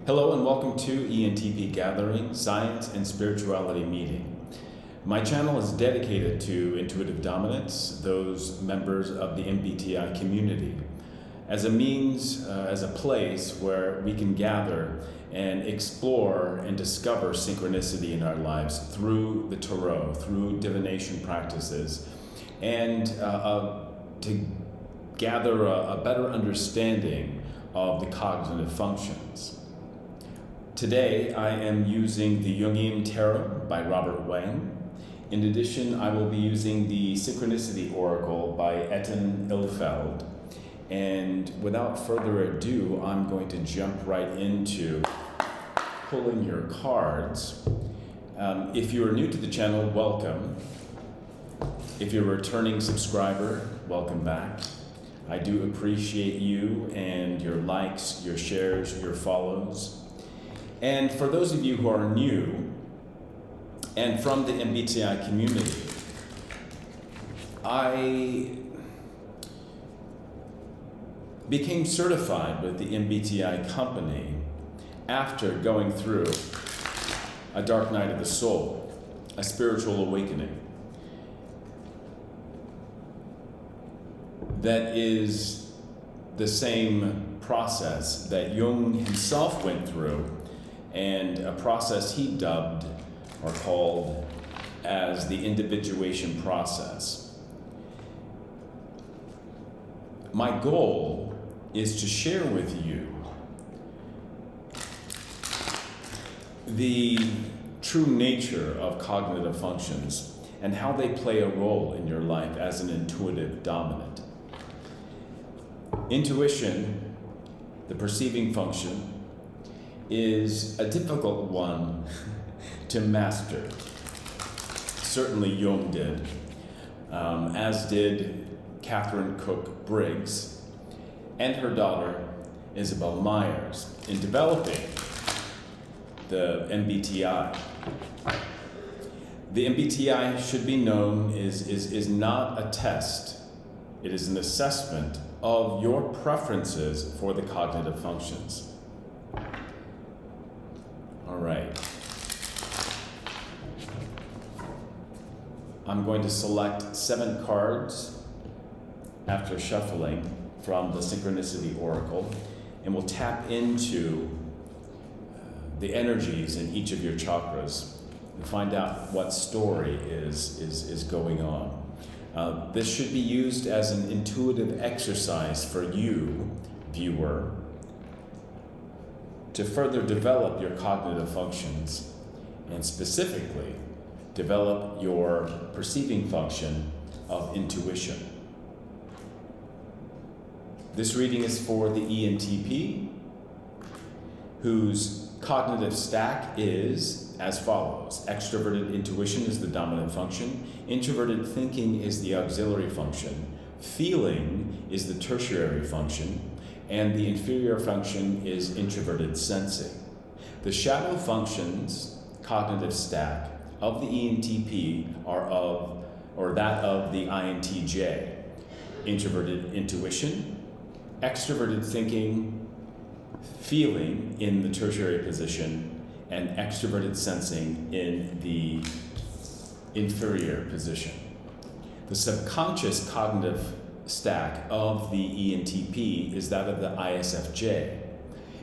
Hello and welcome to Entpgathering, Science and Spirituality Meeting. My channel is dedicated to intuitive dominance, those members of the MBTI community, as a means, as a place where we can gather and explore and discover synchronicity in our lives through the tarot, through divination practices, and to gather a better understanding of the cognitive functions. Today, I am using the Jungian Tarot by Robert Wang. In addition, I will be using the Synchronicity Oracle by Etten. And without further ado, I'm going to jump right into pulling your cards. If you are new to the channel, welcome. If you're a returning subscriber, welcome back. I do appreciate you and your likes, your shares, your follows. And for those of you who are new and from the MBTI community, I became certified with the MBTI company after going through a dark night of the soul, a spiritual awakening that is the same process that Jung himself went through, and a process he dubbed or called as the individuation process. My goal is to share with you the true nature of cognitive functions and how they play a role in your life as an intuitive dominant. Intuition, the perceiving function, is a difficult one to master. Certainly Jung did, as did Catherine Cook Briggs and her daughter Isabel Myers in developing the MBTI. The MBTI should be known is not a test. It is an assessment of your preferences for the cognitive functions. All right. I'm going to select 7 cards after shuffling from the Synchronicity Oracle, and we'll tap into the energies in each of your chakras and find out what story is going on. This should be used as an intuitive exercise for you, viewer, to further develop your cognitive functions and specifically develop your perceiving function of intuition. This reading is for the ENTP, whose cognitive stack is as follows. Extroverted intuition is the dominant function. Introverted thinking is the auxiliary function. Feeling is the tertiary function. And the inferior function is introverted sensing. The shadow functions, cognitive stack, of the ENTP are that of the INTJ. Introverted intuition, extroverted thinking, feeling in the tertiary position, and extroverted sensing in the inferior position. The subconscious cognitive stack of the ENTP is that of the ISFJ.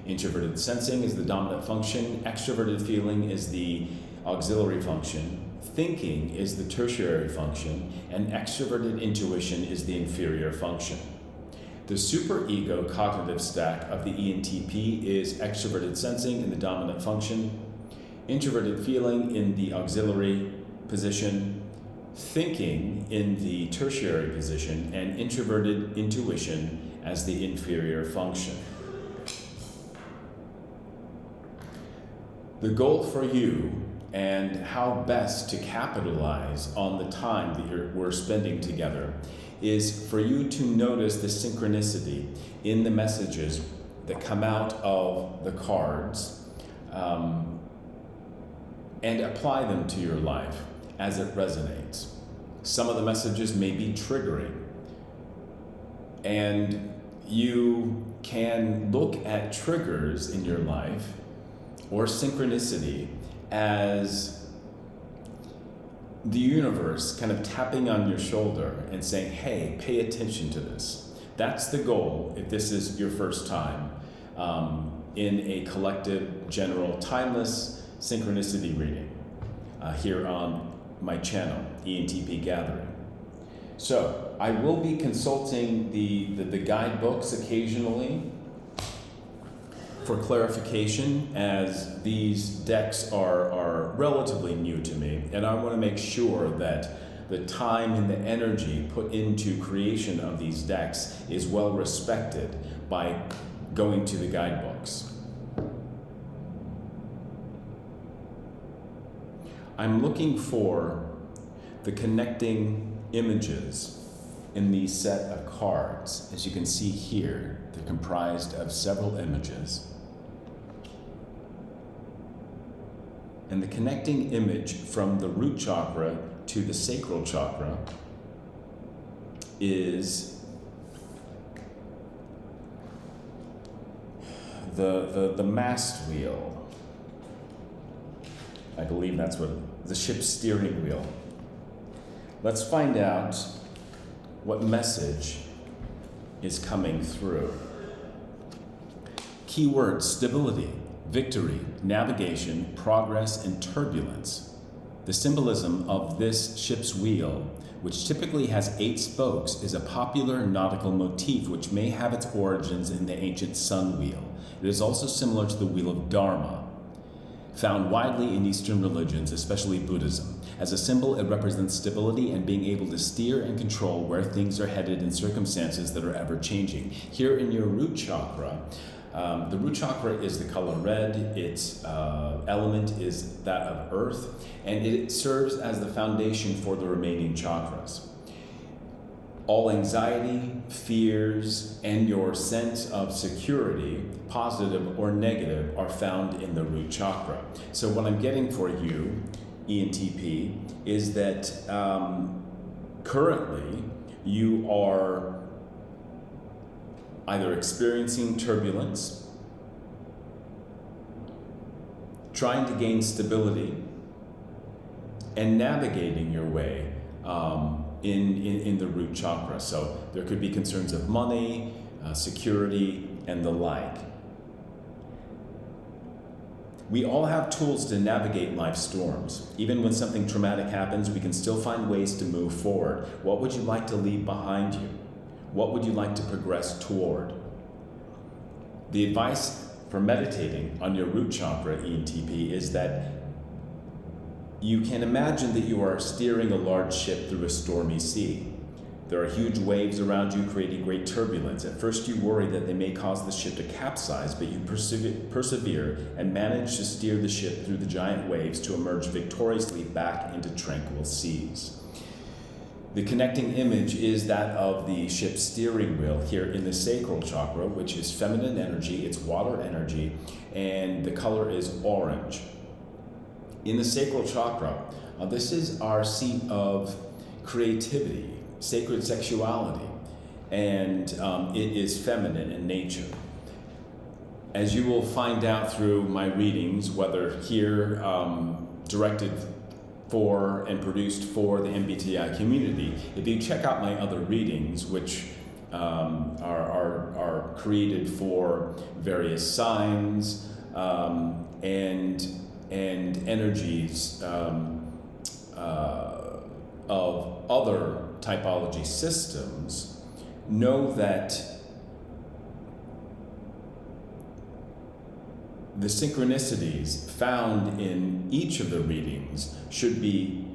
Introverted sensing is the dominant function, extroverted feeling is the auxiliary function, thinking is the tertiary function, and extroverted intuition is the inferior function. The superego cognitive stack of the ENTP is extroverted sensing in the dominant function, introverted feeling in the auxiliary position, thinking in the tertiary position, and introverted intuition as the inferior function. The goal for you and how best to capitalize on the time that we're spending together is for you to notice the synchronicity in the messages that come out of the cards and apply them to your life as it resonates. Some of the messages may be triggering, and you can look at triggers in your life or synchronicity as the universe kind of tapping on your shoulder and saying, hey, pay attention to this. That's the goal if this is your first time in a collective, general, timeless synchronicity reading here on my channel, Entpgathering. So I will be consulting the guidebooks occasionally for clarification, as these decks are relatively new to me, and I want to make sure that the time and the energy put into creation of these decks is well respected by going to the guidebooks. I'm looking for the connecting images in the set of cards. As you can see here, they're comprised of several images. And the connecting image from the root chakra to the sacral chakra is the mast wheel. I believe that's what the ship's steering wheel. Let's find out what message is coming through. Keywords: stability, victory, navigation, progress, and turbulence. The symbolism of this ship's wheel, which typically has 8 spokes, is a popular nautical motif which may have its origins in the ancient sun wheel. It is also similar to the wheel of Dharma, found widely in Eastern religions, especially Buddhism. As a symbol, it represents stability and being able to steer and control where things are headed in circumstances that are ever changing. Here in your root chakra, the root chakra is the color red, its element is that of earth, and it serves as the foundation for the remaining chakras. All anxiety, fears, and your sense of security, positive or negative, are found in the root chakra. So what I'm getting for you, ENTP, is that currently you are either experiencing turbulence, trying to gain stability, and navigating your way in the root chakra. So there could be concerns of money, security, and the like. We all have tools to navigate life's storms. Even when something traumatic happens, we can still find ways to move forward. What would you like to leave behind you? What would you like to progress toward? The advice for meditating on your root chakra, ENTP, is that you can imagine that you are steering a large ship through a stormy sea. There are huge waves around you creating great turbulence. At first you worry that they may cause the ship to capsize, but you persevere and manage to steer the ship through the giant waves to emerge victoriously back into tranquil seas. The connecting image is that of the ship's steering wheel here in the sacral chakra, which is feminine energy, it's water energy, and the color is orange. In the sacral chakra, this is our seat of creativity, sacred sexuality, and it is feminine in nature. As you will find out through my readings, whether here directed for and produced for the MBTI community, if you check out my other readings, which are created for various signs and energies of other typology systems, know that the synchronicities found in each of the readings should be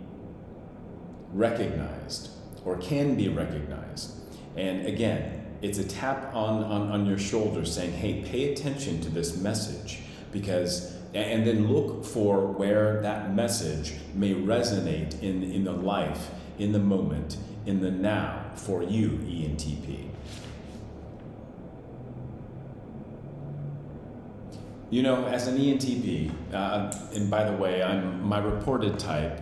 recognized or can be recognized. And again, it's a tap on your shoulder saying, hey, pay attention to this message, because, and then look for where that message may resonate in the life, in the moment, in the now for you, ENTP. You know, as an ENTP, and by the way, my reported type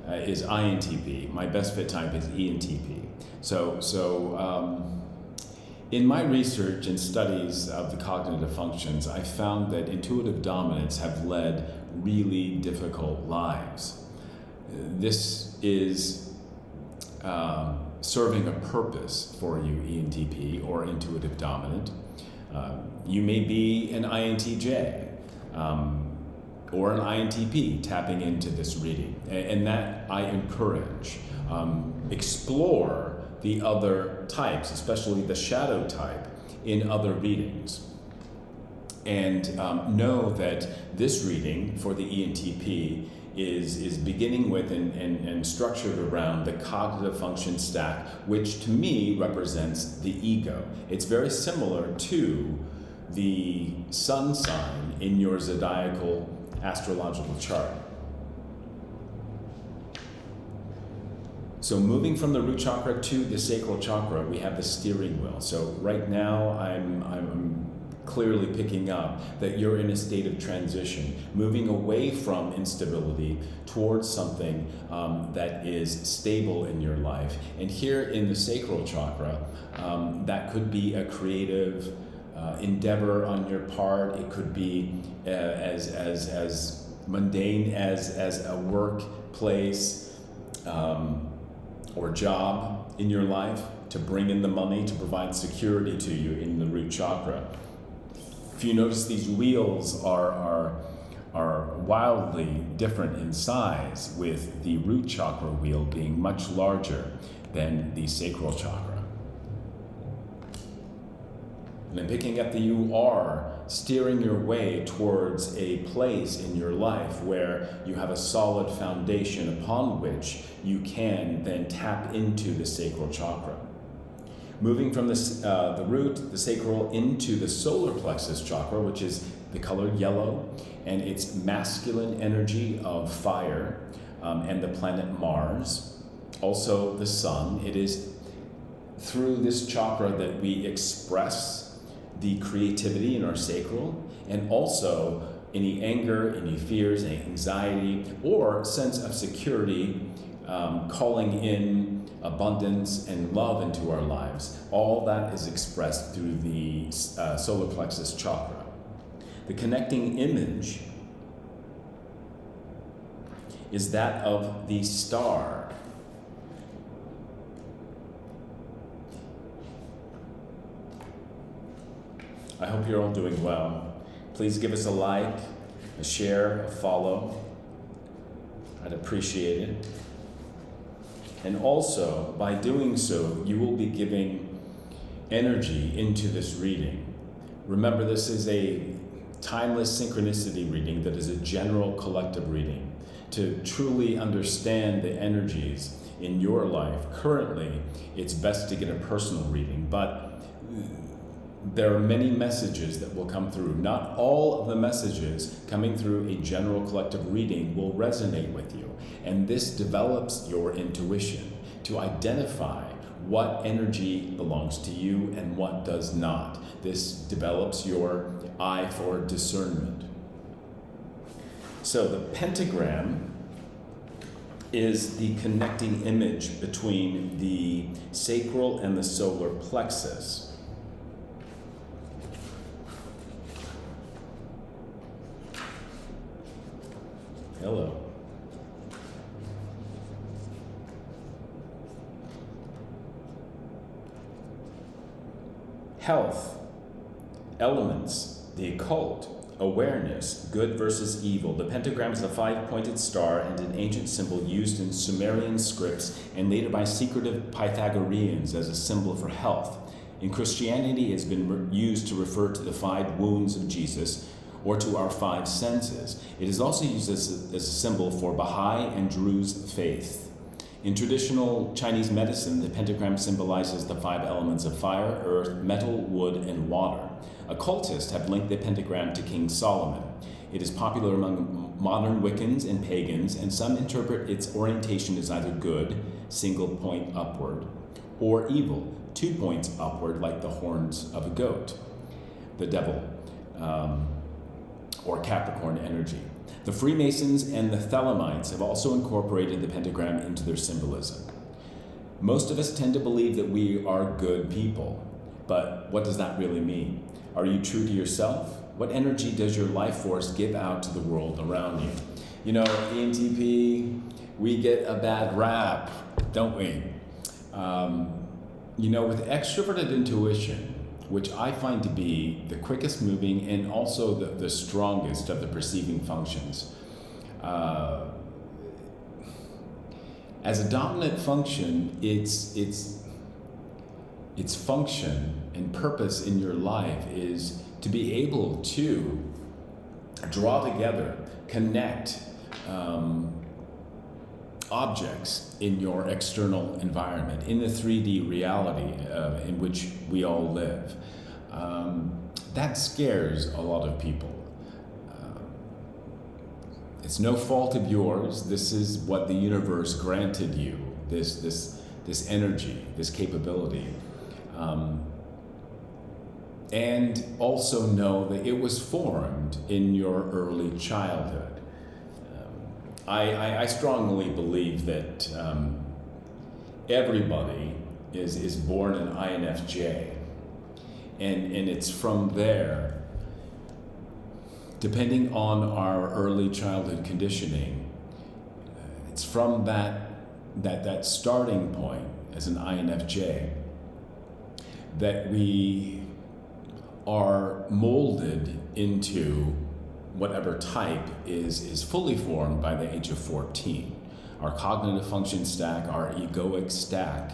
is INTP. My best fit type is ENTP. So In my research and studies of the cognitive functions, I found that intuitive dominants have led really difficult lives. This is serving a purpose for you, ENTP or intuitive dominant. You may be an INTJ or an INTP tapping into this reading, and that I encourage. Explore the other types, especially the shadow type, in other readings. And know that this reading for the ENTP is beginning with and structured around the cognitive function stack, which to me represents the ego. It's very similar to the sun sign in your zodiacal astrological chart. So moving from the root chakra to the sacral chakra, we have the steering wheel. So right now I'm clearly picking up that you're in a state of transition, moving away from instability towards something that is stable in your life. And here in the sacral chakra, that could be a creative endeavor on your part. It could be as mundane as a workplace or job in your life to bring in the money, to provide security to you in the root chakra. If you notice, these wheels are wildly different in size, with the root chakra wheel being much larger than the sacral chakra. And then picking up that you are steering your way towards a place in your life where you have a solid foundation upon which you can then tap into the sacral chakra. Moving from the root, the sacral, into the solar plexus chakra, which is the color yellow, and it's masculine energy of fire, and the planet Mars, also the sun. It is through this chakra that we express the creativity in our sacral, and also any anger, any fears, any anxiety, or sense of security, calling in abundance and love into our lives. All that is expressed through the solar plexus chakra. The connecting image is that of the star. I hope you're all doing well. Please give us a like, a share, a follow. I'd appreciate it. And also, by doing so, you will be giving energy into this reading. Remember, this is a timeless synchronicity reading that is a general collective reading. To truly understand the energies in your life currently, it's best to get a personal reading, but there are many messages that will come through. Not all of the messages coming through a general collective reading will resonate with you. And this develops your intuition to identify what energy belongs to you and what does not. This develops your eye for discernment. So the pentagram is the connecting image between the sacral and the solar plexus. Hello. Health, elements, the occult, awareness, good versus evil. The pentagram is a five-pointed star and an ancient symbol used in Sumerian scripts and later by secretive Pythagoreans as a symbol for health. In Christianity, it has been used to refer to the 5 wounds of Jesus, or to our 5 senses. It is also used as a symbol for Baha'i and Druze faith. In traditional Chinese medicine, the pentagram symbolizes the 5 elements of fire, earth, metal, wood, and water. Occultists have linked the pentagram to King Solomon. It is popular among modern Wiccans and pagans, and some interpret its orientation as either good, single point upward, or evil, 2 points upward, like the horns of a goat, the devil, or Capricorn energy. The Freemasons and the Thelemites have also incorporated the pentagram into their symbolism. Most of us tend to believe that we are good people, but what does that really mean? Are you true to yourself? What energy does your life force give out to the world around you? You know, ENTP, we get a bad rap, don't we? You know, with extroverted intuition, which I find to be the quickest moving and also the strongest of the perceiving functions, as a dominant function, its function and purpose in your life is to be able to draw together, connect objects in your external environment, in the 3D reality in which we all live. That scares a lot of people. It's no fault of yours. This is what the universe granted you, this energy, this capability. And also know that it was formed in your early childhood. I strongly believe that everybody is born an INFJ, and it's from there, depending on our early childhood conditioning, it's from that starting point as an INFJ that we are molded into whatever type is fully formed by the age of 14. Our cognitive function stack, our egoic stack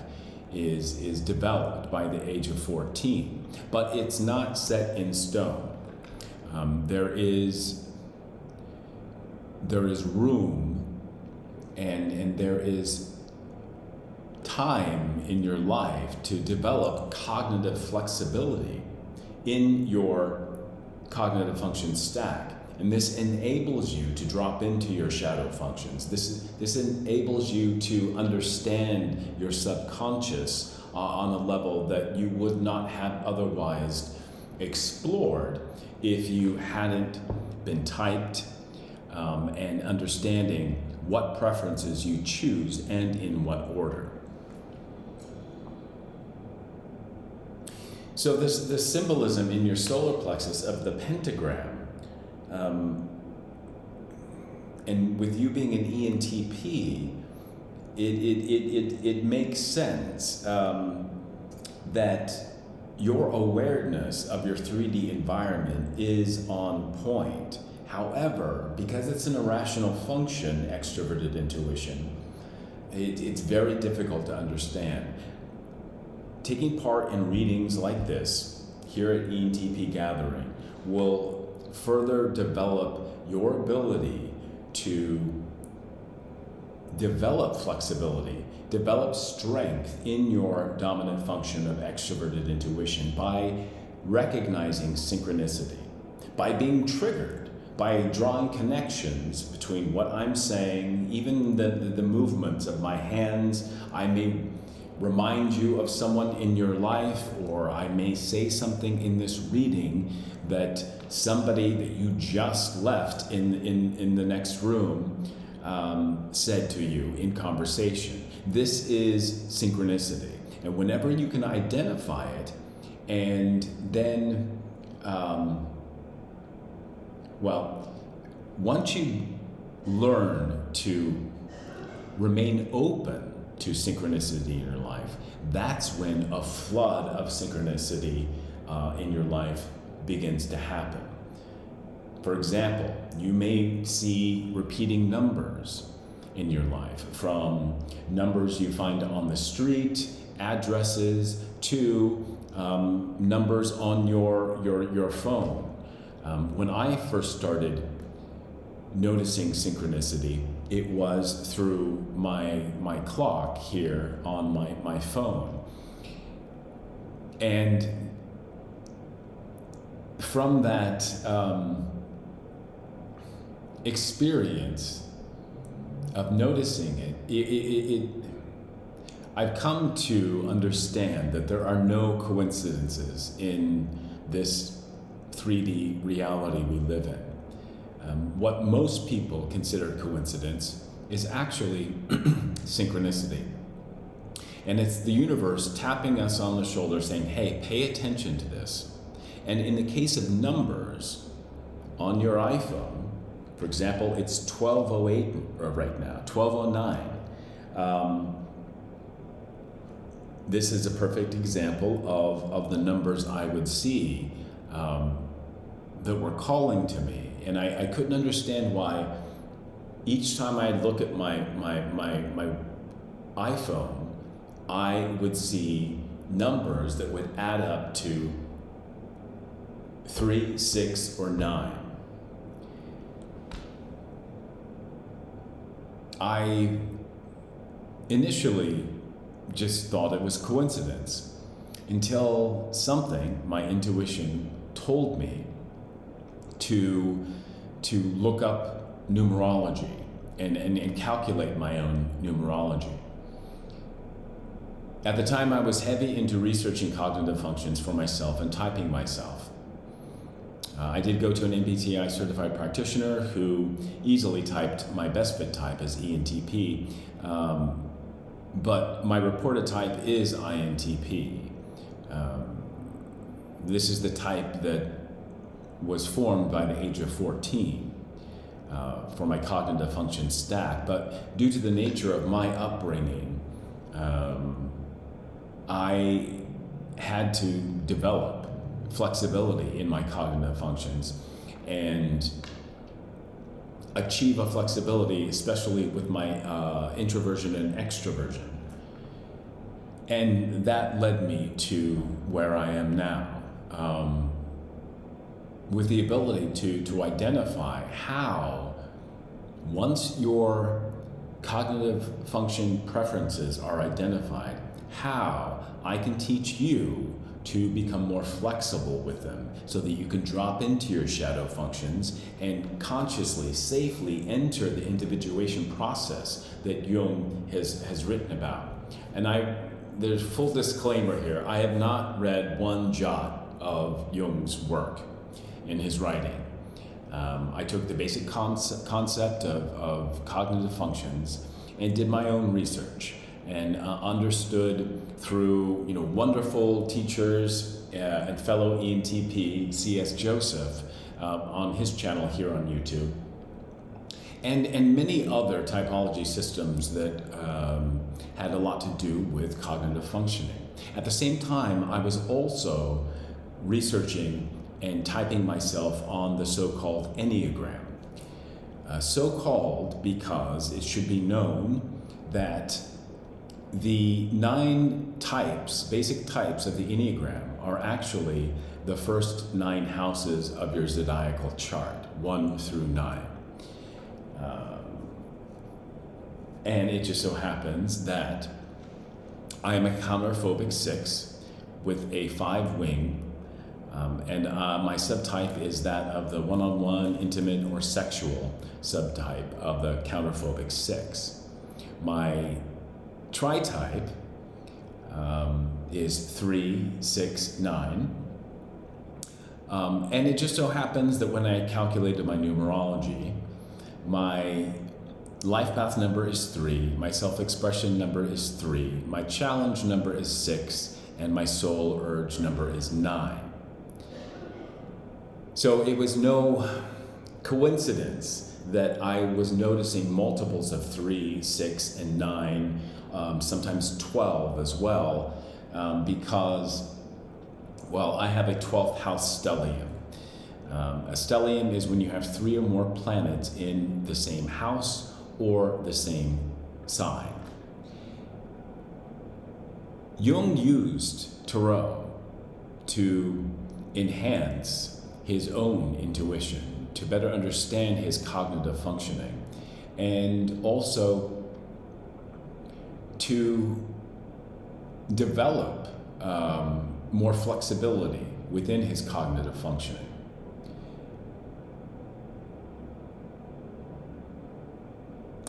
is developed by the age of 14, but it's not set in stone. There is room and there is time in your life to develop cognitive flexibility in your cognitive function stack. And this enables you to drop into your shadow functions. This enables you to understand your subconscious on a level that you would not have otherwise explored if you hadn't been typed and understanding what preferences you choose and in what order. So this symbolism in your solar plexus of the pentagram, and with you being an ENTP, it makes sense that your awareness of your 3D environment is on point. However, because it's an irrational function, extroverted intuition, it's very difficult to understand. Taking part in readings like this here at Entpgathering will further develop your ability to develop flexibility, develop strength in your dominant function of extroverted intuition by recognizing synchronicity, by being triggered, by drawing connections between what I'm saying, even the movements of my hands. I may remind you of someone in your life, or I may say something in this reading that somebody that you just left in the next room said to you in conversation. This is synchronicity. And whenever you can identify it and then, once you learn to remain open to synchronicity in your life, that's when a flood of synchronicity in your life begins to happen. For example, you may see repeating numbers in your life, from numbers you find on the street, addresses, to numbers on your phone. When I first started noticing synchronicity, it was through my clock here on my phone. And from that experience of noticing it, I've come to understand that there are no coincidences in this 3D reality we live in. What most people consider coincidence is actually synchronicity. And it's the universe tapping us on the shoulder saying, hey, pay attention to this. And in the case of numbers on your iPhone, for example, it's 12:08 right now, 12:09. This is a perfect example of the numbers I would see that were calling to me. And I couldn't understand why each time I look at my iPhone, I would see numbers that would add up to 3, 6, or 9. I initially just thought it was coincidence until something, my intuition, told me to look up numerology and calculate my own numerology. At the time, I was heavy into researching cognitive functions for myself and typing myself. I did go to an MBTI certified practitioner who easily typed my best fit type as ENTP, but my reported type is INTP. This is the type that was formed by the age of 14 for my cognitive function stack, but due to the nature of my upbringing, I had to develop flexibility in my cognitive functions and achieve a flexibility, especially with my introversion and extroversion. And that led me to where I am now, with the ability to identify how, once your cognitive function preferences are identified, how I can teach you to become more flexible with them so that you can drop into your shadow functions and consciously, safely enter the individuation process that Jung has written about. And there's full disclaimer here, I have not read one jot of Jung's work in his writing. I took the basic concept of cognitive functions and did my own research and understood through wonderful teachers and fellow ENTP C.S. Joseph on his channel here on YouTube, and many other typology systems that had a lot to do with cognitive functioning. At the same time, I was also researching and typing myself on the so-called Enneagram. So-called because it should be known that the 9 types, basic types of the Enneagram, are actually the first 9 houses of your zodiacal chart, 1 through 9. And it just so happens that I am a counterphobic 6 with a 5 wing, and my subtype is that of the one-on-one, intimate, or sexual subtype of the counterphobic 6. My tri-type is 3, 6, 9. And it just so happens that when I calculated my numerology, my life path number is 3, my self-expression number is 3, my challenge number is 6, and my soul urge number is 9. So it was no coincidence that I was noticing multiples of 3, 6, and 9, sometimes 12 as well, because, well, I have a 12th house stellium. A stellium is when you have 3 or more planets in the same house or the same sign. Jung used tarot to enhance his own intuition, to better understand his cognitive functioning, and also to develop more flexibility within his cognitive functioning.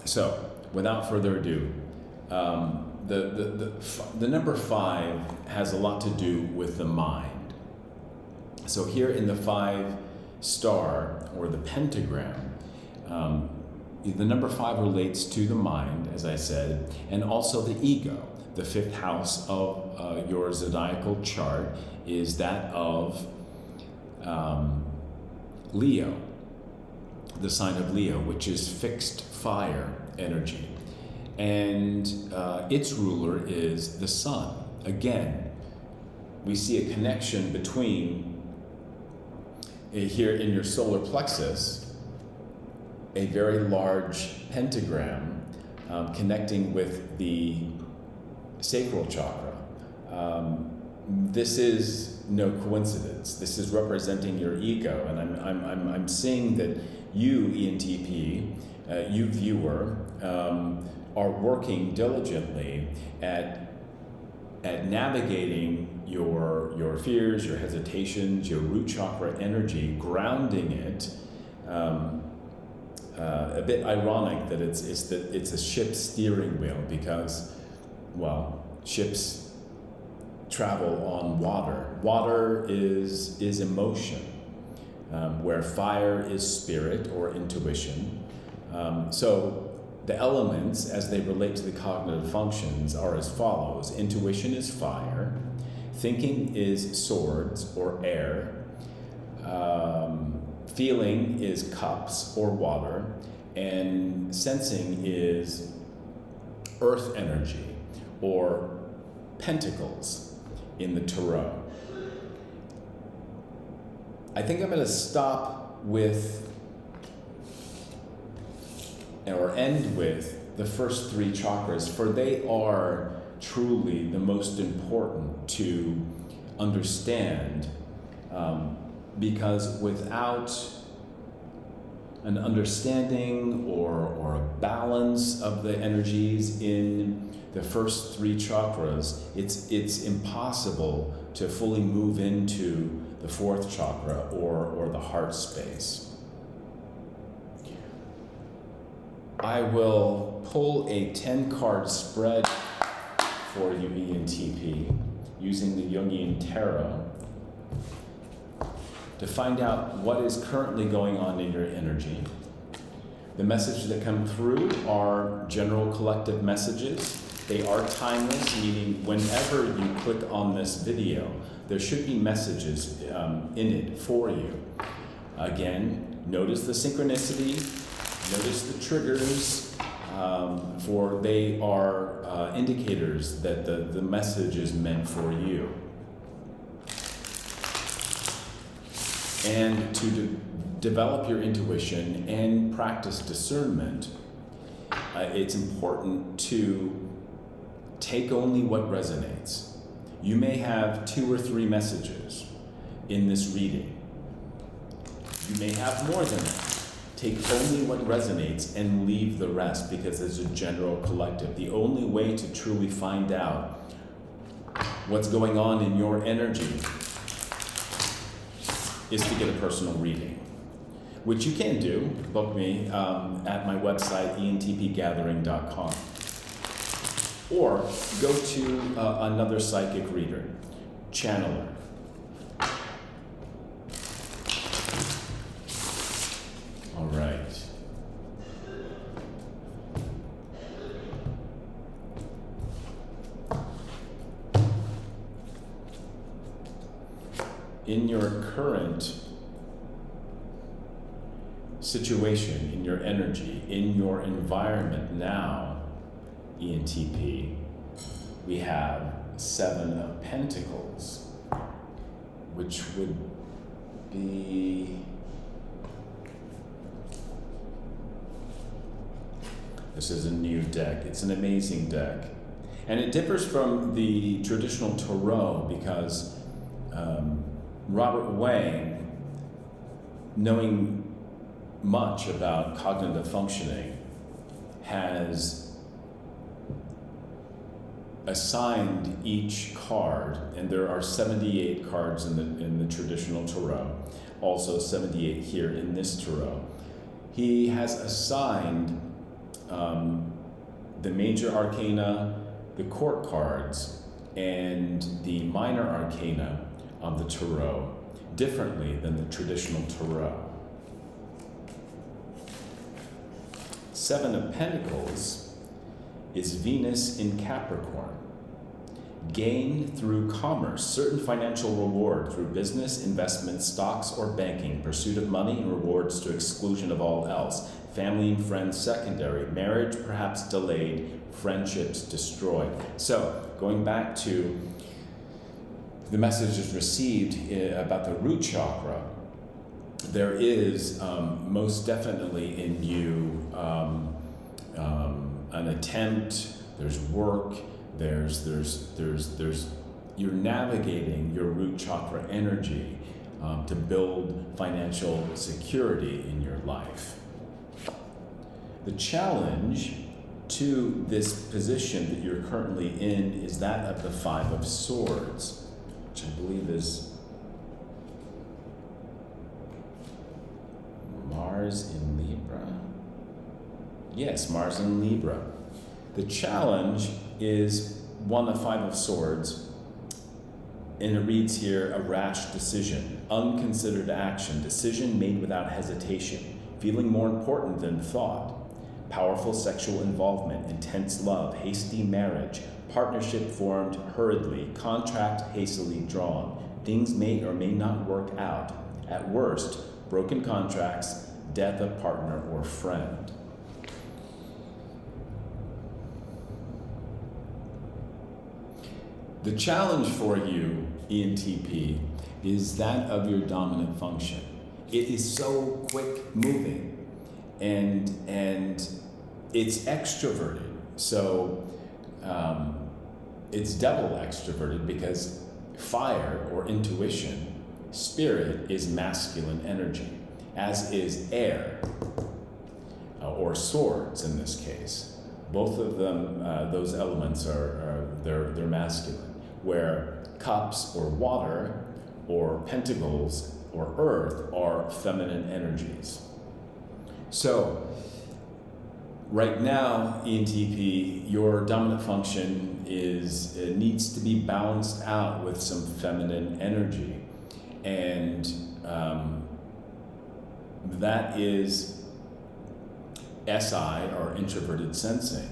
So, without further ado, the number 5 has a lot to do with the mind. So here in the 5 star, or the pentagram, the number 5 relates to the mind, as I said, and also the ego. the fifth house of your zodiacal chart is that of Leo, the sign of Leo, which is fixed fire energy. And its ruler is the sun. Again, we see a connection between, here in your solar plexus, a very large pentagram connecting with the sacral chakra. This is no coincidence. This is representing your ego, and I'm seeing that you, ENTP, you viewer, are working diligently at navigating your fears, your hesitations, your root chakra energy, grounding it. A bit ironic that it's a ship's steering wheel, because, well, ships travel on water. Water is emotion, where fire is spirit or intuition. So the elements, as they relate to the cognitive functions, are as follows. Intuition is fire, thinking is swords or air, feeling is cups or water, and sensing is earth energy or pentacles in the tarot. I think I'm going to stop with, or end with, the first three chakras, for they are truly the most important to understand, because without an understanding or a balance of the energies in the first three chakras, it's impossible to fully move into the fourth chakra or the heart space. I will pull a 10-card spread for you, ENTP, using the Jungian Tarot to find out what is currently going on in your energy. The messages that come through are general collective messages. They are timeless, meaning whenever you click on this video, there should be messages in it for you. Again, notice the synchronicity, notice the triggers, for they are indicators that the message is meant for you. And to develop your intuition and practice discernment, it's important to take only what resonates. You may have 2 or 3 messages in this reading. You may have more than that. Take only what resonates and leave the rest, because it's a general collective. The only way to truly find out what's going on in your energy is to get a personal reading, which you can do. Book me at my website, Entpgathering.com. Or go to another psychic reader, channeler. All right. In your current situation, in your energy, in your environment now, ENTP, we have 7 of Pentacles, which would be, this is a new deck. It's an amazing deck. And it differs from the traditional tarot because Robert Wang, knowing much about cognitive functioning, has assigned each card, and there are 78 cards in the traditional tarot, also 78 here in this tarot. He has assigned the major arcana, the court cards, and the minor arcana of the tarot differently than the traditional tarot. 7 of Pentacles is Venus in Capricorn. gain through commerce, certain financial reward through business, investment, stocks, or banking, pursuit of money and rewards to exclusion of all else, family and friends secondary, marriage perhaps delayed, friendships destroyed. So, going back to the messages received about the root chakra, there is most definitely in you an attempt, there's work, there's you're navigating your root chakra energy to build financial security in your life. The challenge to this position that you're currently in is that of the Five of Swords, which I believe is Mars in Libra. Yes, Mars in Libra. The challenge is one, the Five of Swords, and it reads here, a rash decision, unconsidered action, decision made without hesitation, feeling more important than thought, powerful sexual involvement, intense love, hasty marriage, partnership formed hurriedly, contract hastily drawn, things may or may not work out, at worst, broken contracts, death of partner or friend. The challenge for you, ENTP, is that of your dominant function. It is so quick moving and it's extroverted. So it's double extroverted because fire or intuition, spirit, is masculine energy, as is air or swords in this case. Both of them, those elements they're masculine. Where cups or water or pentacles or earth are feminine energies. So right now, ENTP, your dominant function needs to be balanced out with some feminine energy, and that is SI, or introverted sensing,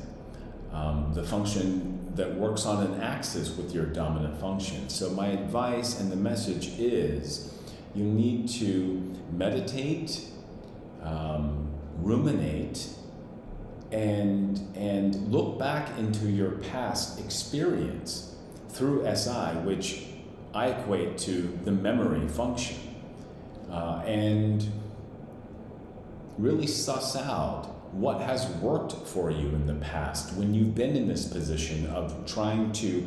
the function that works on an axis with your dominant function. So my advice and the message is you need to meditate, ruminate, and look back into your past experience through SI, which I equate to the memory function, and really suss out what has worked for you in the past when you've been in this position of trying to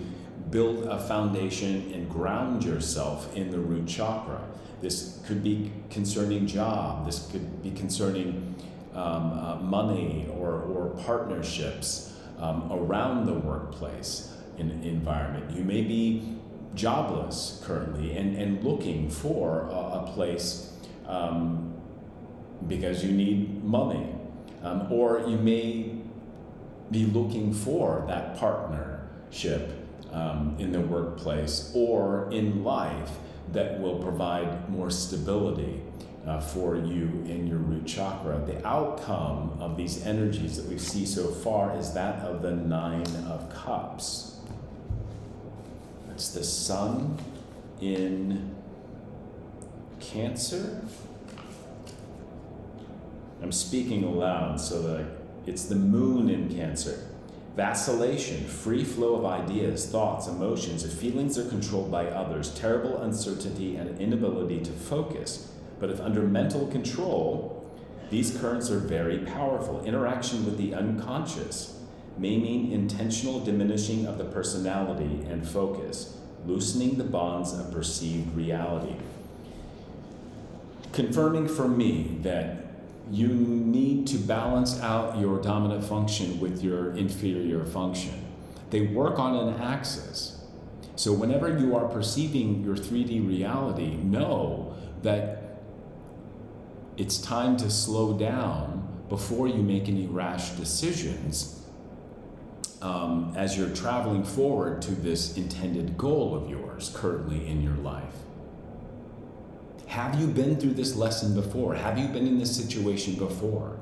build a foundation and ground yourself in the root chakra. This could be concerning job, this could be concerning money or partnerships around the workplace environment. You may be jobless currently and looking for a place because you need money. Or you may be looking for that partnership in the workplace or in life that will provide more stability for you in your root chakra. The outcome of these energies that we see so far is that of the Nine of Cups. It's the Sun in Cancer. I'm speaking aloud so that it's the Moon in Cancer. Vacillation, free flow of ideas, thoughts, emotions. If feelings are controlled by others, terrible uncertainty and inability to focus. But if under mental control, these currents are very powerful. Interaction with the unconscious may mean intentional diminishing of the personality and focus, loosening the bonds of perceived reality. Confirming for me that you need to balance out your dominant function with your inferior function. They work on an axis. So whenever you are perceiving your 3D reality, know that it's time to slow down before you make any rash decisions as you're traveling forward to this intended goal of yours currently in your life. Have you been through this lesson before? Have you been in this situation before?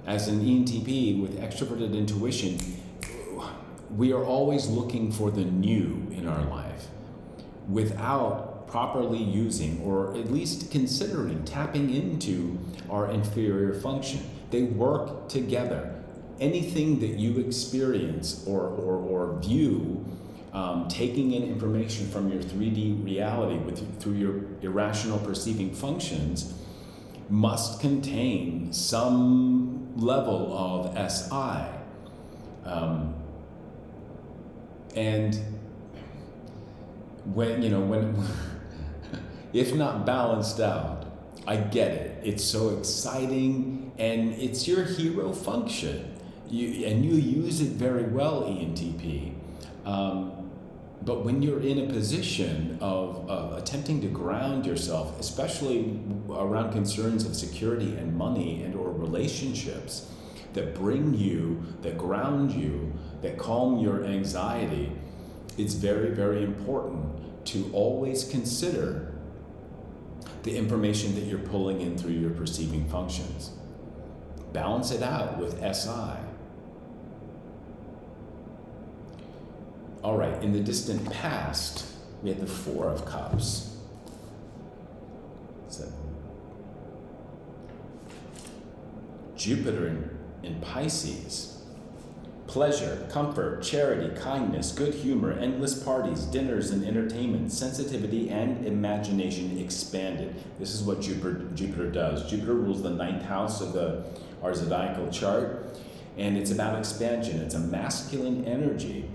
As an ENTP with extroverted intuition, we are always looking for the new in our life without properly using, or at least considering, tapping into our inferior function. They work together. Anything that you experience or view, taking in information from your 3D reality through your irrational perceiving functions, must contain some level of SI. And when if not balanced out, I get it. It's so exciting, and it's your hero function. You use it very well, ENTP. But when you're in a position of attempting to ground yourself, especially around concerns of security and money and or relationships that bring you, that ground you, that calm your anxiety, it's very, very important to always consider the information that you're pulling in through your perceiving functions. Balance it out with SI. All right, in the distant past, we had the Four of Cups. So, Jupiter in Pisces. Pleasure, comfort, charity, kindness, good humor, endless parties, dinners and entertainment, sensitivity and imagination expanded. This is what Jupiter does. Jupiter rules the 9th house of our zodiacal chart, and it's about expansion. It's a masculine energy.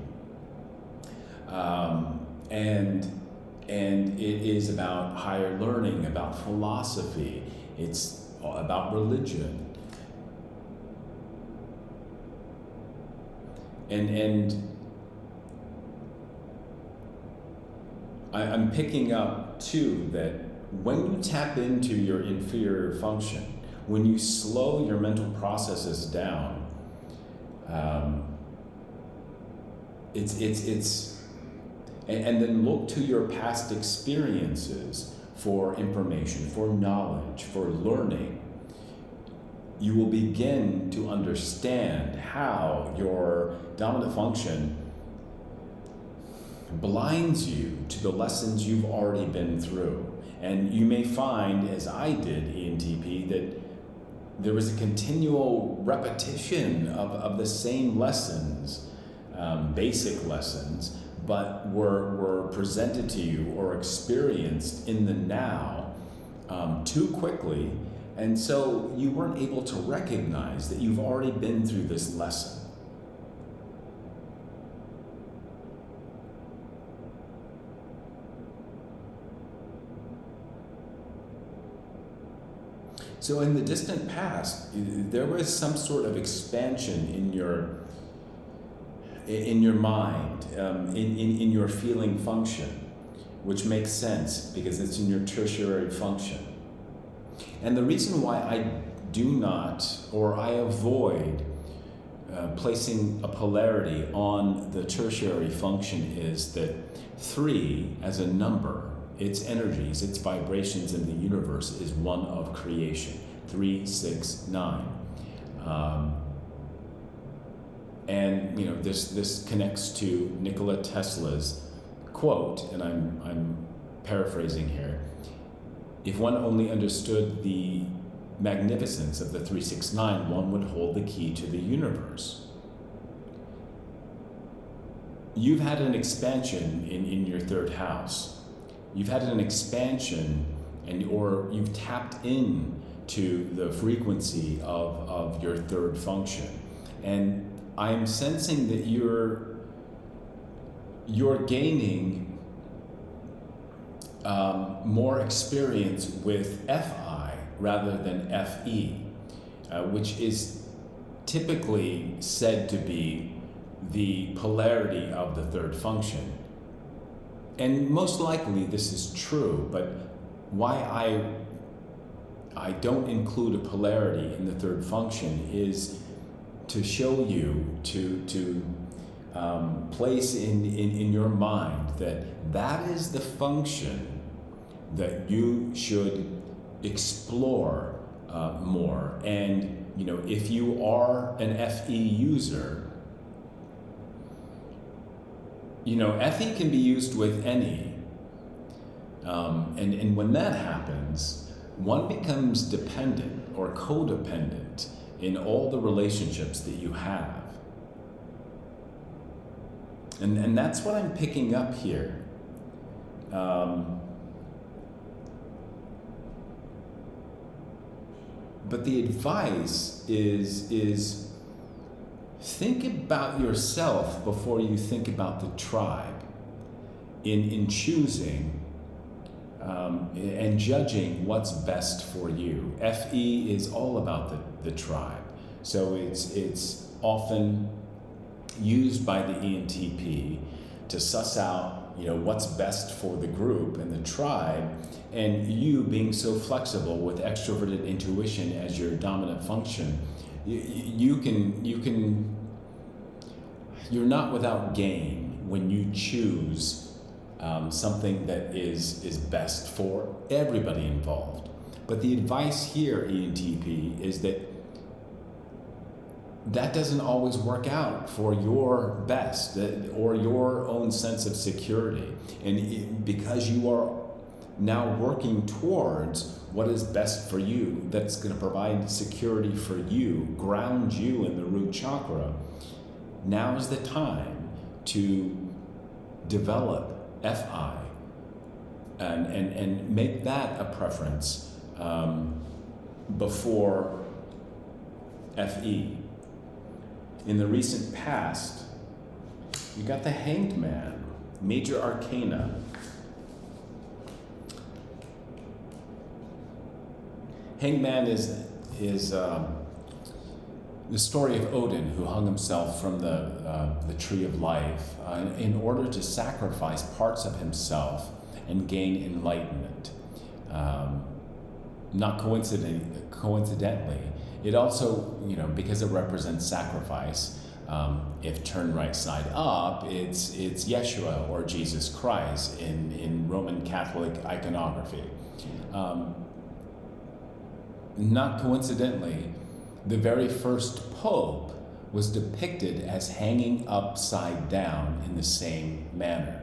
And it is about higher learning, about philosophy. It's about religion. And I'm picking up too that when you tap into your inferior function, when you slow your mental processes down, and then look to your past experiences for information, for knowledge, for learning, you will begin to understand how your dominant function blinds you to the lessons you've already been through. And you may find, as I did, ENTP, that there was a continual repetition of the same lessons, basic lessons, but were presented to you or experienced in the now too quickly. And so you weren't able to recognize that you've already been through this lesson. So in the distant past, there was some sort of expansion in your mind, in your feeling function, which makes sense because it's in your tertiary function. And the reason why I do not, or I avoid placing a polarity on the tertiary function is that 3 as a number, its energies, its vibrations in the universe is one of creation. 3, 6, 9. And this connects to Nikola Tesla's quote, and I'm paraphrasing here. If one only understood the magnificence of the 369, one would hold the key to the universe. You've had an expansion in your 3rd house. You've had an expansion, or you've tapped in to the frequency of your 3rd function. And I'm sensing that you're gaining more experience with FI rather than FE, which is typically said to be the polarity of the 3rd function. And most likely this is true, but why I don't include a polarity in the 3rd function is to show you, to place in your mind that is the function that you should explore more. And if you are an FE user, FE can be used with any. And when that happens, one becomes dependent or codependent in all the relationships that you have. And that's what I'm picking up here. But the advice is think about yourself before you think about the tribe in choosing and judging what's best for you. FE is all about the tribe. So it's often used by the ENTP to suss out what's best for the group and the tribe, and you being so flexible with extroverted intuition as your dominant function, you're not without gain when you choose something that is best for everybody involved. But the advice here, ENTP, is that doesn't always work out for your best or your own sense of security. And because you are now working towards what is best for you, that's going to provide security for you, ground you in the root chakra, now is the time to develop FI and make that a preference before FE. In the recent past, you got the Hanged Man, major arcana. Hanged Man is the story of Odin, who hung himself from the tree of life in order to sacrifice parts of himself and gain enlightenment. Not coincidentally, it also, because it represents sacrifice, if turned right side up, it's Yeshua or Jesus Christ in Roman Catholic iconography. Not coincidentally, the very first pope was depicted as hanging upside down in the same manner.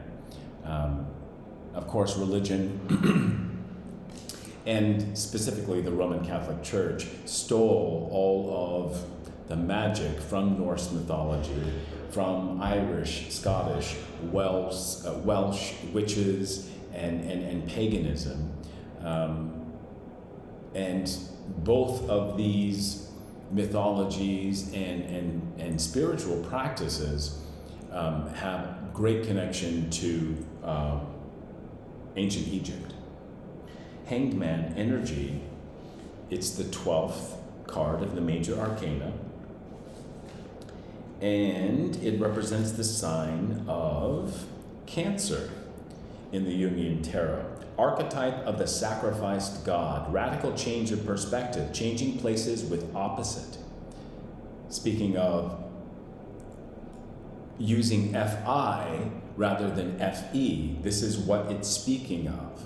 Of course, religion and specifically the Roman Catholic Church stole all of the magic from Norse mythology, from Irish, Scottish, Welsh witches, and paganism. And both of these mythologies and spiritual practices have great connection to ancient Egypt. Hanged Man energy, it's the 12th card of the major arcana, and it represents the sign of Cancer in the Jungian tarot. Archetype of the sacrificed god, radical change of perspective, changing places with opposite. Speaking of using FI rather than FE, this is what it's speaking of.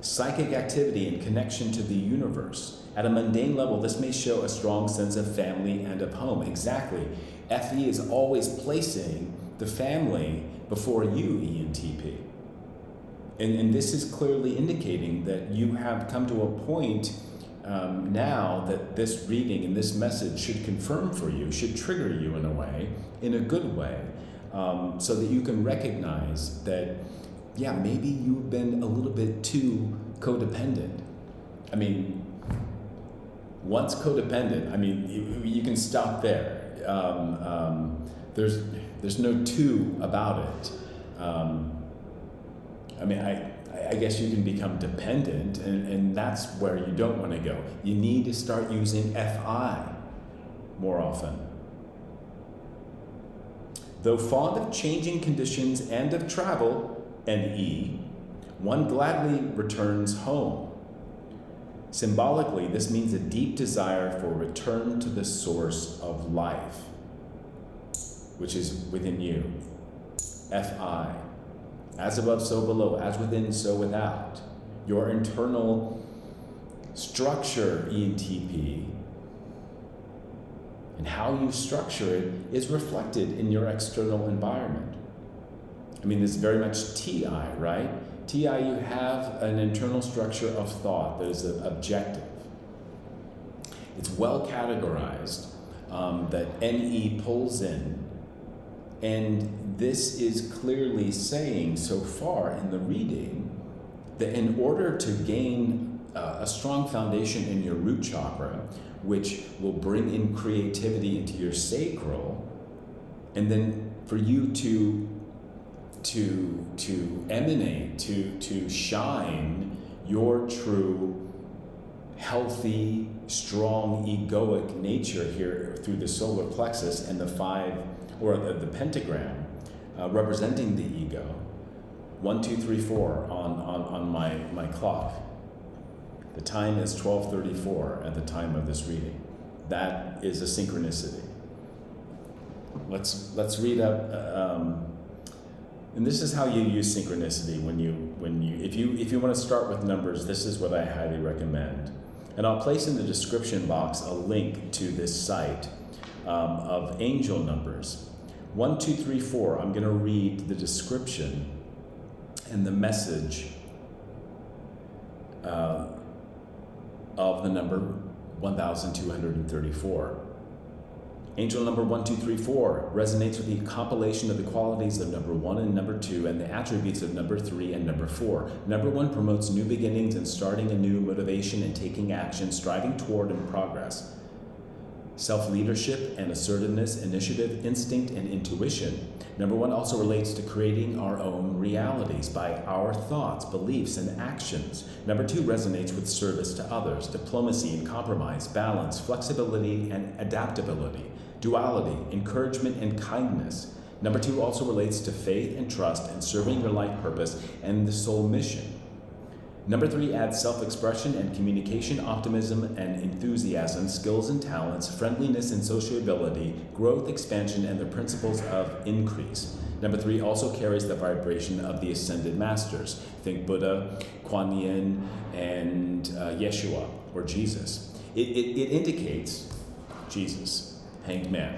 Psychic activity and connection to the universe. At a mundane level, this may show a strong sense of family and of home. Exactly. FE is always placing the family before you, ENTP. And this is clearly indicating that you have come to a point now that this reading and this message should confirm for you, should trigger you in a way, in a good way, so that you can recognize that, yeah, maybe you've been a little bit too codependent. I mean, once codependent, I mean, you can stop there. There's no two about it. I mean, I guess you can become dependent, and that's where you don't want to go. You need to start using FI more often. Though fond of changing conditions and of travel, NE, one gladly returns home. Symbolically, this means a deep desire for return to the source of life, which is within you. FI. As above, so below. As within, so without. Your internal structure, ENTP, and how you structure it is reflected in your external environment. I mean, it's very much TI, right? TI, you have an internal structure of thought that is objective. It's well categorized, that NE pulls in, and this is clearly saying so far in the reading that in order to gain a strong foundation in your root chakra, which will bring in creativity into your sacral, and then for you to emanate, to shine your true, healthy, strong, egoic nature here through the solar plexus and the five, or the pentagram, representing the ego. 1, 2, 3, 4 on my clock. The time is 12:34 at the time of this reading. That is a synchronicity. Let's read up. And this is how you use synchronicity if you want to start with numbers. This is what I highly recommend. And I'll place in the description box a link to this site of angel numbers. 1, 2, 3, 4. I'm going to read the description and the message of the number 1234. Angel number 1, 2, 3, 4 resonates with the compilation of the qualities of number 1 and number 2 and the attributes of number 3 and number 4. Number 1 promotes new beginnings and starting anew, motivation and taking action, striving toward and progress. Self-leadership and assertiveness, initiative, instinct, and intuition. Number 1 also relates to creating our own realities by our thoughts, beliefs, and actions. Number 2 resonates with service to others, diplomacy and compromise, balance, flexibility, and adaptability, duality, encouragement, and kindness. Number 2 also relates to faith and trust and serving your life purpose and the soul mission. Number 3 adds self-expression and communication, optimism and enthusiasm, skills and talents, friendliness and sociability, growth, expansion, and the principles of increase. Number 3 also carries the vibration of the ascended masters. Think Buddha, Kuan Yin, and Yeshua, or Jesus. It indicates Jesus, hanged man.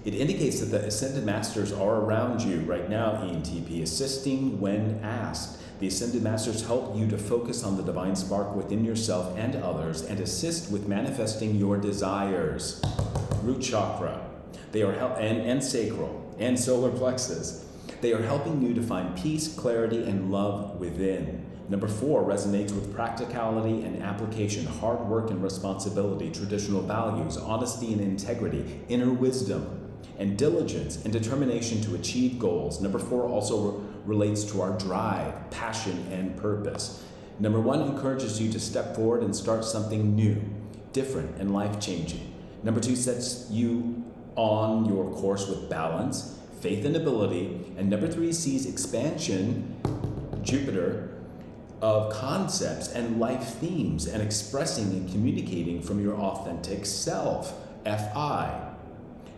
It indicates that the ascended masters are around you right now, ENTP, assisting when asked. The Ascended Masters help you to focus on the divine spark within yourself and others and assist with manifesting your desires. Root chakra. They are and sacral and solar plexus. They are helping you to find peace, clarity, and love within. Number 4 resonates with practicality and application, hard work and responsibility, traditional values, honesty and integrity, inner wisdom, and diligence and determination to achieve goals. Number 4 also relates to our drive, passion, and purpose. Number 1 encourages you to step forward and start something new, different, and life-changing. Number 2 sets you on your course with balance, faith, and ability. And number 3 sees expansion, Jupiter, of concepts and life themes and expressing and communicating from your authentic self, Fi.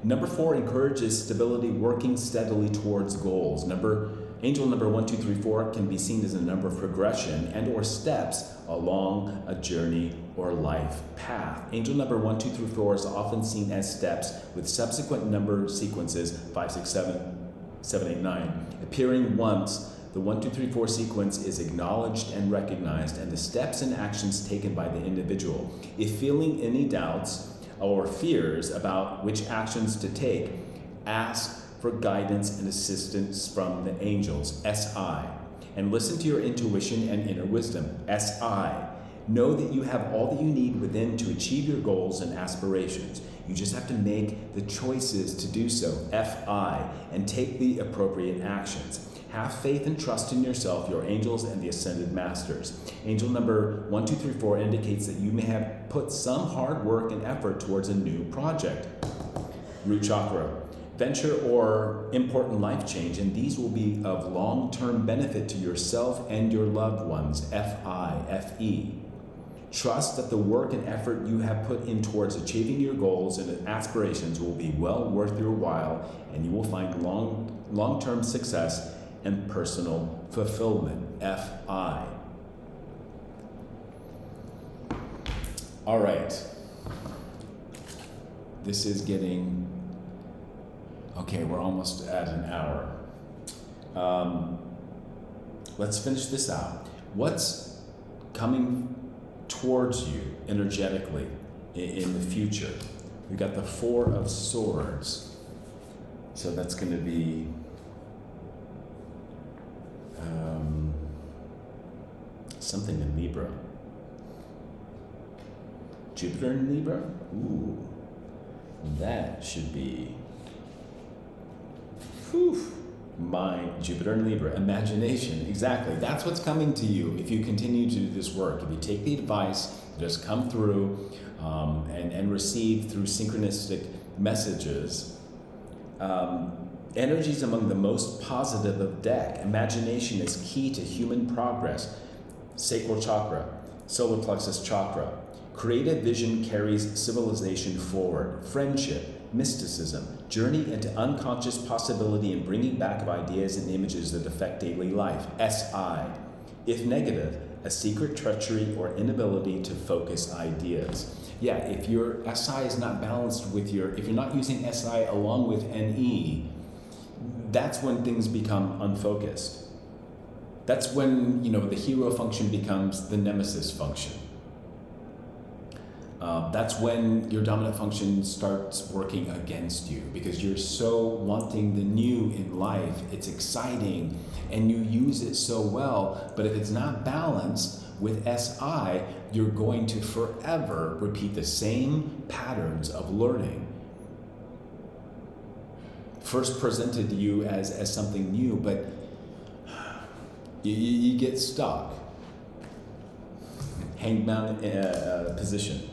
Number 4 encourages stability, working steadily towards goals. Angel number 1, 2, 3, 4 can be seen as a number of progression and or steps along a journey or life path. Angel number 1, 2, 3, 4 is often seen as steps with subsequent number sequences 5, 6, 7, 8, 9 appearing once. The 1, 2, 3, 4 sequence is acknowledged and recognized, and the steps and actions taken by the individual. If feeling any doubts or fears about which actions to take, ask for guidance and assistance from the angels, SI, and listen to your intuition and inner wisdom, SI. Know that you have all that you need within to achieve your goals and aspirations. You just have to make the choices to do so, FI, and take the appropriate actions. Have faith and trust in yourself, your angels, and the ascended masters. Angel number 1, 2, 3, 4 indicates that you may have put some hard work and effort towards a new project. Root chakra. Venture or important life change, and these will be of long-term benefit to yourself and your loved ones, FE. Trust that the work and effort you have put in towards achieving your goals and aspirations will be well worth your while, and you will find long-term success and personal fulfillment, FI. All right. This is getting Okay, we're almost at an hour. Let's finish this out. What's coming towards you energetically in the future? We've got the Four of Swords. So that's going to be something in Libra. Jupiter in Libra? Ooh, that should be mind, Jupiter in Libra, imagination, exactly. That's what's coming to you if you continue to do this work. If you take the advice, just come through and receive through synchronistic messages. Energy is among the most positive of deck. Imagination is key to human progress. Sacral chakra, solar plexus chakra. Creative vision carries civilization forward. Friendship, mysticism, journey into unconscious possibility and bringing back of ideas and images that affect daily life. SI. If negative, a secret treachery or inability to focus ideas. Yeah, if your SI is not balanced with if you're not using SI along with NE, that's when things become unfocused. That's when, the hero function becomes the nemesis function. That's when your dominant function starts working against you because you're so wanting the new in life. It's exciting and you use it so well, but if it's not balanced with SI, you're going to forever repeat the same patterns of learning. First presented to you as something new, but you get stuck. Hangman position.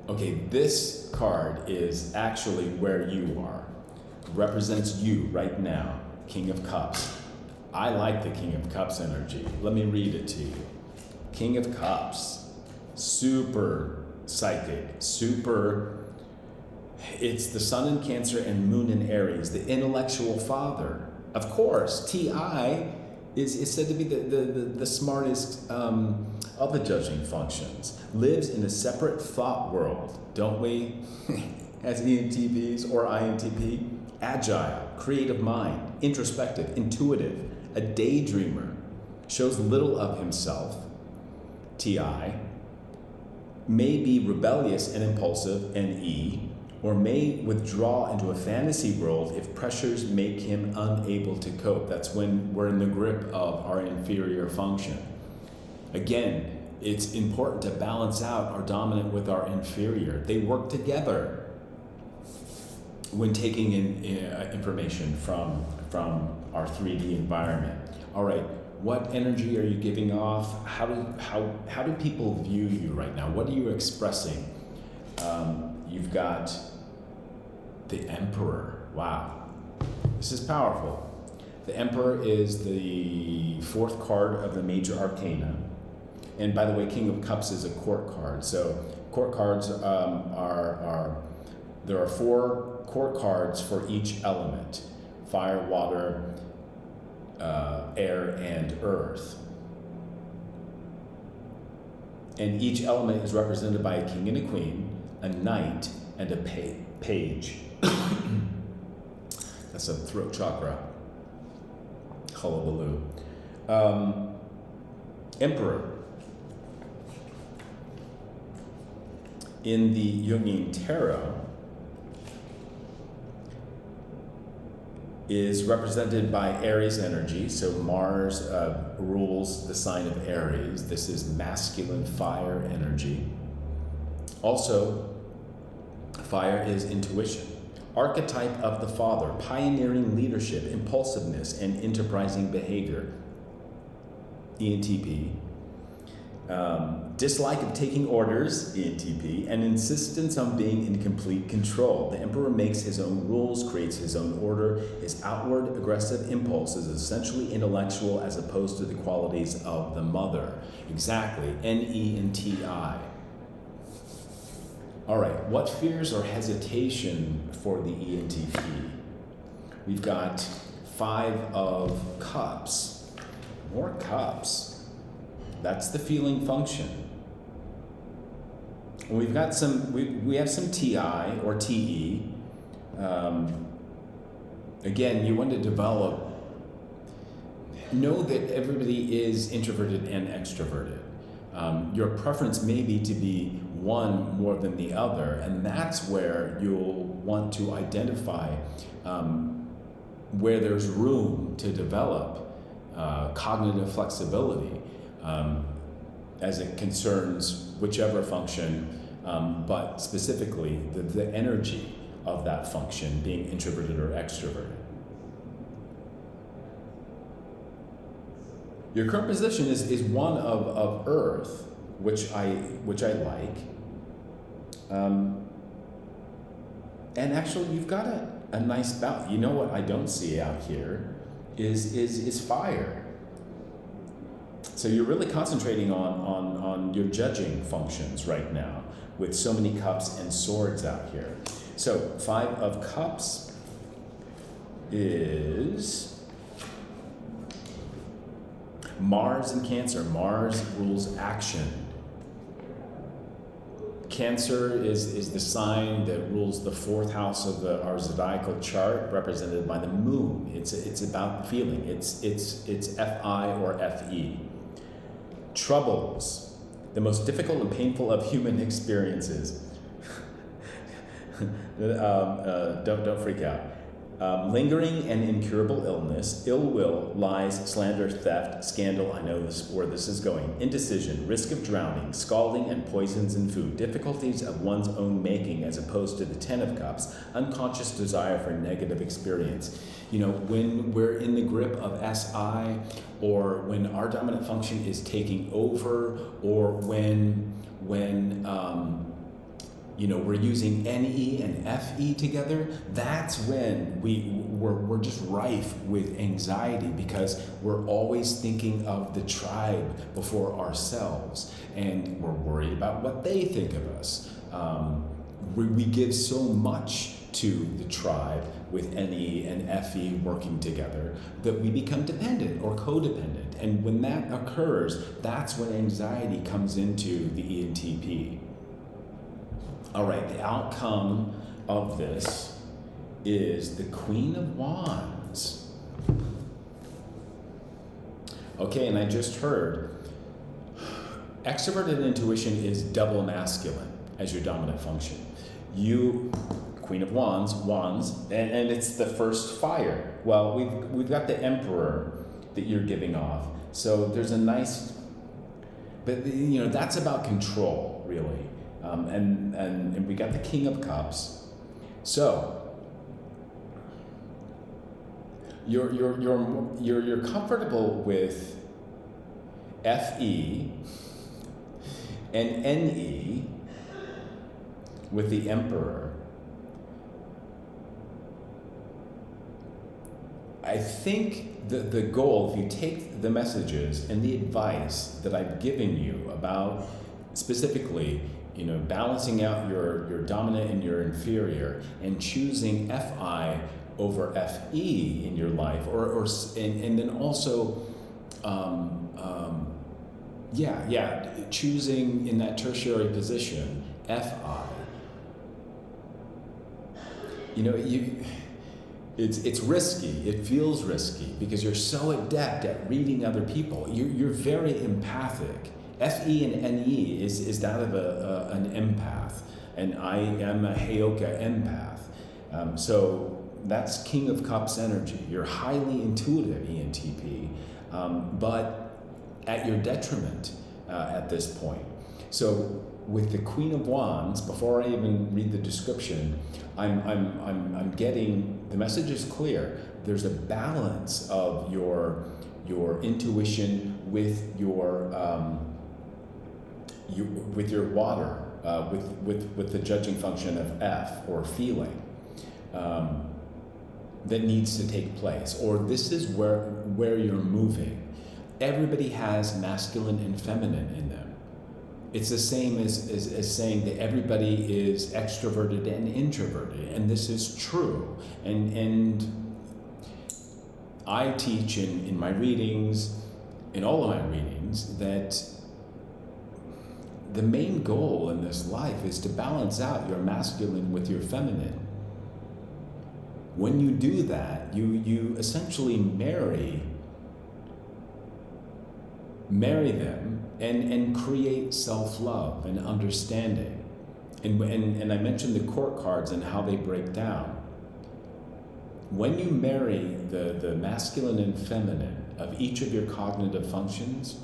Okay, this card is actually where you are. Represents you right now, King of Cups. I like the King of Cups energy. Let me read it to you. King of Cups, super psychic, it's the sun in Cancer and moon in Aries, the intellectual father. Of course, TI is said to be the smartest of the judging functions. Lives in a separate thought world, don't we? As ENTPs or INTP. Agile, creative mind, introspective, intuitive, a daydreamer. Shows little of himself. TI. May be rebellious and impulsive, NE, or may withdraw into a fantasy world if pressures make him unable to cope. That's when we're in the grip of our inferior function. Again, it's important to balance out our dominant with our inferior. They work together when taking in information from our 3D environment. All right, what energy are you giving off? How do people view you right now? What are you expressing? You've got the Emperor. Wow, this is powerful. The Emperor is the fourth card of the major arcana. And by the way, King of Cups is a court card. So court cards there are 4 court cards for each element: fire, water, air, and earth. And each element is represented by a king and a queen, a knight, and a page. That's a throat chakra. Hullabaloo. Emperor. In the Jungian Tarot, is represented by Aries energy. So Mars rules the sign of Aries. This is masculine fire energy. Also, fire is intuition. Archetype of the father, pioneering leadership, impulsiveness, and enterprising behavior. ENTP. Dislike of taking orders, ENTP, and insistence on being in complete control. The Emperor makes his own rules, creates his own order. His outward aggressive impulse is essentially intellectual as opposed to the qualities of the mother. Exactly, NE and TI. All right, what fears or hesitation for the ENTP? We've got 5 of Cups. More cups. That's the feeling function. we've got some, we have some TI or TE. Again, you want to develop, know that everybody is introverted and extroverted. Your preference may be to be one more than the other, and that's where you'll want to identify where there's room to develop cognitive flexibility as it concerns whichever function, but specifically the energy of that function being introverted or extroverted. Your current position is one of Earth, which I like. And actually, you've got a nice balance. You know what I don't see out here is fire. So you're really concentrating on your judging functions right now with so many cups and swords out here. So 5 of Cups is Mars in Cancer. Mars rules action. Cancer is the sign that rules the 4th house of our zodiacal chart, represented by the moon. It's about feeling. It's FI or FE. Troubles, the most difficult and painful of human experiences. Don't freak out. Lingering and incurable illness, ill will, lies, slander, theft, scandal, I know where this is going, indecision, risk of drowning, scalding and poisons in food, difficulties of one's own making as opposed to the 10 of Cups, unconscious desire for negative experience. You know, when we're in the grip of SI, or when our dominant function is taking over, or when we're using NE and FE together, that's when we're just rife with anxiety, because we're always thinking of the tribe before ourselves, and we're worried about what they think of us. We give so much to the tribe with NE and FE working together that we become dependent or codependent. And when that occurs, that's when anxiety comes into the ENTP. All right, the outcome of this is the Queen of Wands. Okay, and I just heard extroverted intuition is double masculine as your dominant function. You, Queen of Wands, and it's the first fire. Well, we've got the Emperor that you're giving off. So there's a nice, but that's about control, really. And we got the King of Cups. So you're comfortable with FE and NE with the Emperor. I think the goal, if you take the messages and the advice that I've given you about specifically, balancing out your dominant and your inferior, and choosing FI over FE in your life, and then also, choosing in that tertiary position, FI. It's risky. It feels risky because you're so adept at reading other people. You're very empathic. FE and NE is that of an empath, and I am a Heyoka empath. So that's King of Cups energy. You're highly intuitive, ENTP, but at your detriment at this point. So with the Queen of Wands, before I even read the description, I'm getting, the message is clear. There's a balance of your intuition with your water, with the judging function of F, or feeling, that needs to take place, or this is where you're moving. Everybody has masculine and feminine in them. It's the same as saying that everybody is extroverted and introverted, and this is true. And I teach in my readings, in all of my readings, that the main goal in this life is to balance out your masculine with your feminine. When you do that, you essentially marry them and create self-love and understanding. And I mentioned the court cards and how they break down. When you marry the masculine and feminine of each of your cognitive functions,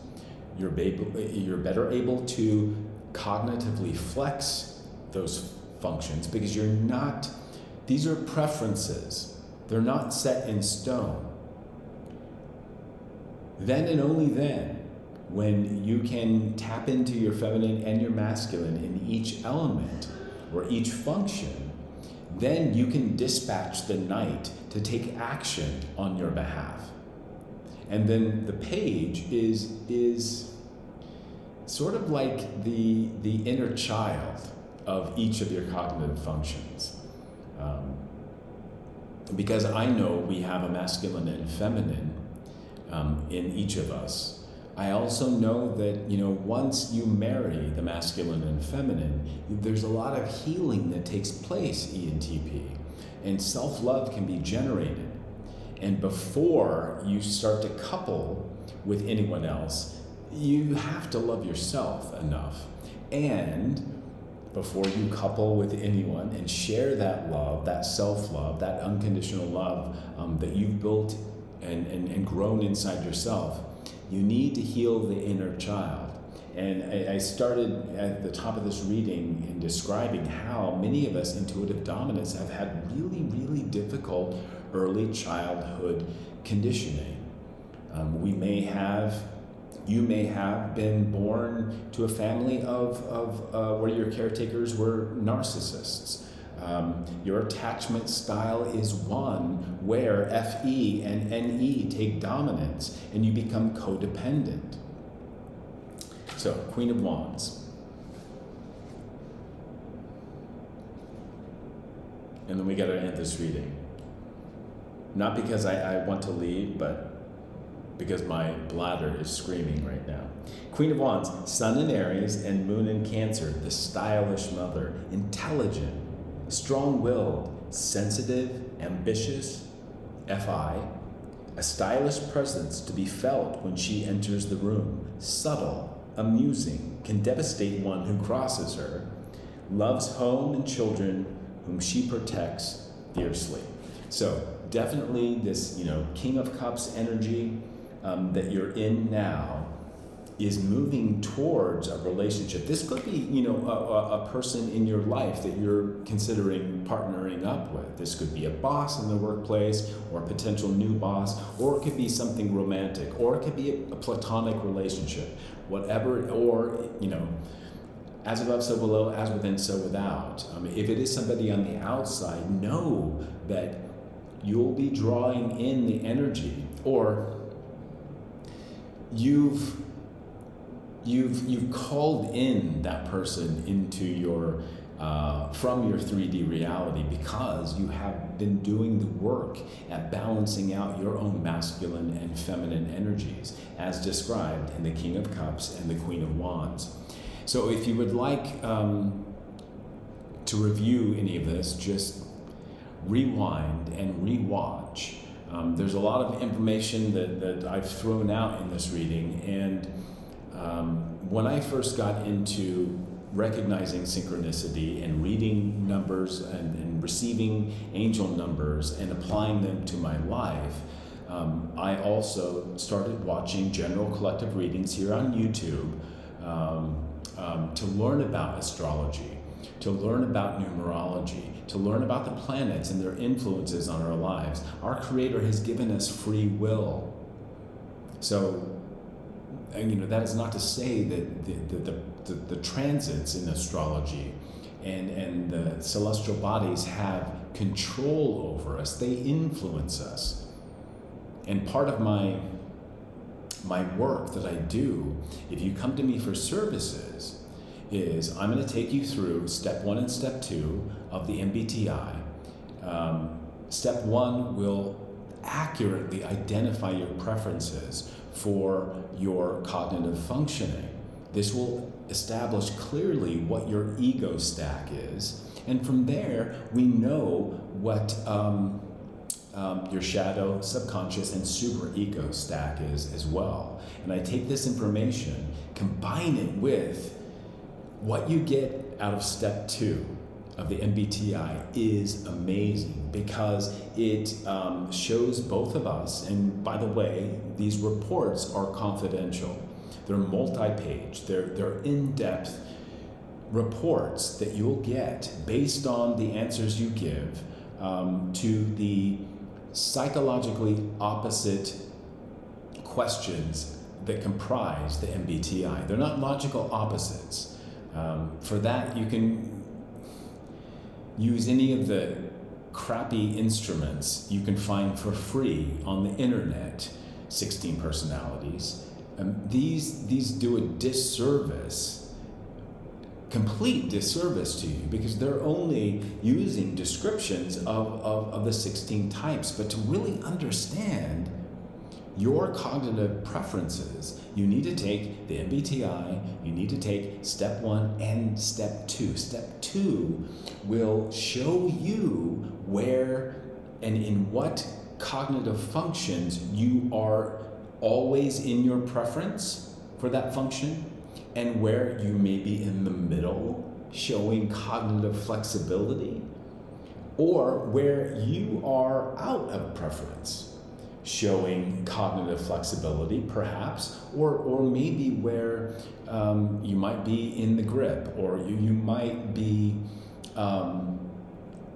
you're better able to cognitively flex those functions, because these are preferences. They're not set in stone. Then and only then, when you can tap into your feminine and your masculine in each element or each function, then you can dispatch the knight to take action on your behalf. And then the page is sort of like the inner child of each of your cognitive functions. Because I know we have a masculine and feminine in each of us. I also know that, once you marry the masculine and feminine, there's a lot of healing that takes place, ENTP, and self-love can be generated. And before you start to couple with anyone else, you have to love yourself enough. And before you couple with anyone and share that love, that self-love, that unconditional love that you've built and grown inside yourself, you need to heal the inner child. And I started at the top of this reading in describing how many of us intuitive dominants have had really, really difficult early childhood conditioning. You may have been born to a family of where your caretakers were narcissists. Your attachment style is one where FE and NE take dominance and you become codependent. So, Queen of Wands. And then we got to end this reading. Not because I want to leave, but because my bladder is screaming right now. Queen of Wands, Sun in Aries and Moon in Cancer, the stylish mother, intelligent, strong-willed, sensitive, ambitious, FI, a stylish presence to be felt when she enters the room, subtle, amusing, can devastate one who crosses her, loves home and children whom she protects fiercely. So definitely this, King of Cups energy that you're in now is moving towards a relationship. This could be, a person in your life that you're considering partnering up with. This could be a boss in the workplace or a potential new boss, or it could be something romantic, or it could be a platonic relationship, whatever, or, as above, so below, as within, so without. If it is somebody on the outside, know that you'll be drawing in the energy, or you've called in that person into your from your 3D reality, because you have been doing the work at balancing out your own masculine and feminine energies, as described in the King of Cups and the Queen of Wands. So if you would like to review any of this, just rewind and rewatch. There's a lot of information that I've thrown out in this reading, and when I first got into recognizing synchronicity and reading numbers and receiving angel numbers and applying them to my life, I also started watching general collective readings here on YouTube to learn about astrology, to learn about numerology, to learn about the planets and their influences on our lives. Our Creator has given us free will. So, that is not to say that the transits in astrology and the celestial bodies have control over us. They influence us. And part of my work that I do, if you come to me for services, is I'm going to take you through step 1 and step 2 of the MBTI. Step 1 will accurately identify your preferences for your cognitive functioning. This will establish clearly what your ego stack is. And from there, we know what your shadow, subconscious, and super ego stack is as well. And I take this information, combine it with what you get out of step 2 of the MBTI is amazing, because it shows both of us, and by the way, these reports are confidential. They're multi-page, they're in-depth reports that you'll get based on the answers you give to the psychologically opposite questions that comprise the MBTI. They're not logical opposites. For that, you can use any of the crappy instruments you can find for free on the internet, 16 personalities. These do a disservice, complete disservice to you, because they're only using descriptions of the 16 types. But to really understand your cognitive preferences, you need to take the MBTI, you need to take step 1 and step 2. Step 2 will show you where and in what cognitive functions you are always in your preference for that function, and where you may be in the middle, showing cognitive flexibility, or where you are out of preference, showing cognitive flexibility, perhaps, or maybe where you might be in the grip, or you might be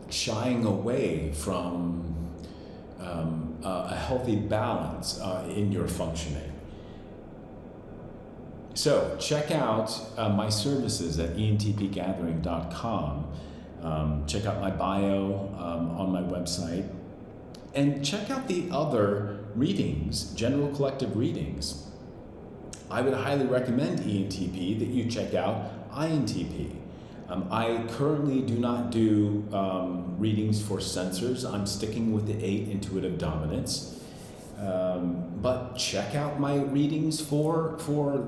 shying away from a healthy balance in your functioning. So check out my services at Entpgathering.com. Check out my bio on my website. And check out the other readings, general collective readings. I would highly recommend ENTP that you check out INTP. I currently do not do readings for sensors. I'm sticking with the 8 intuitive dominance. But check out my readings for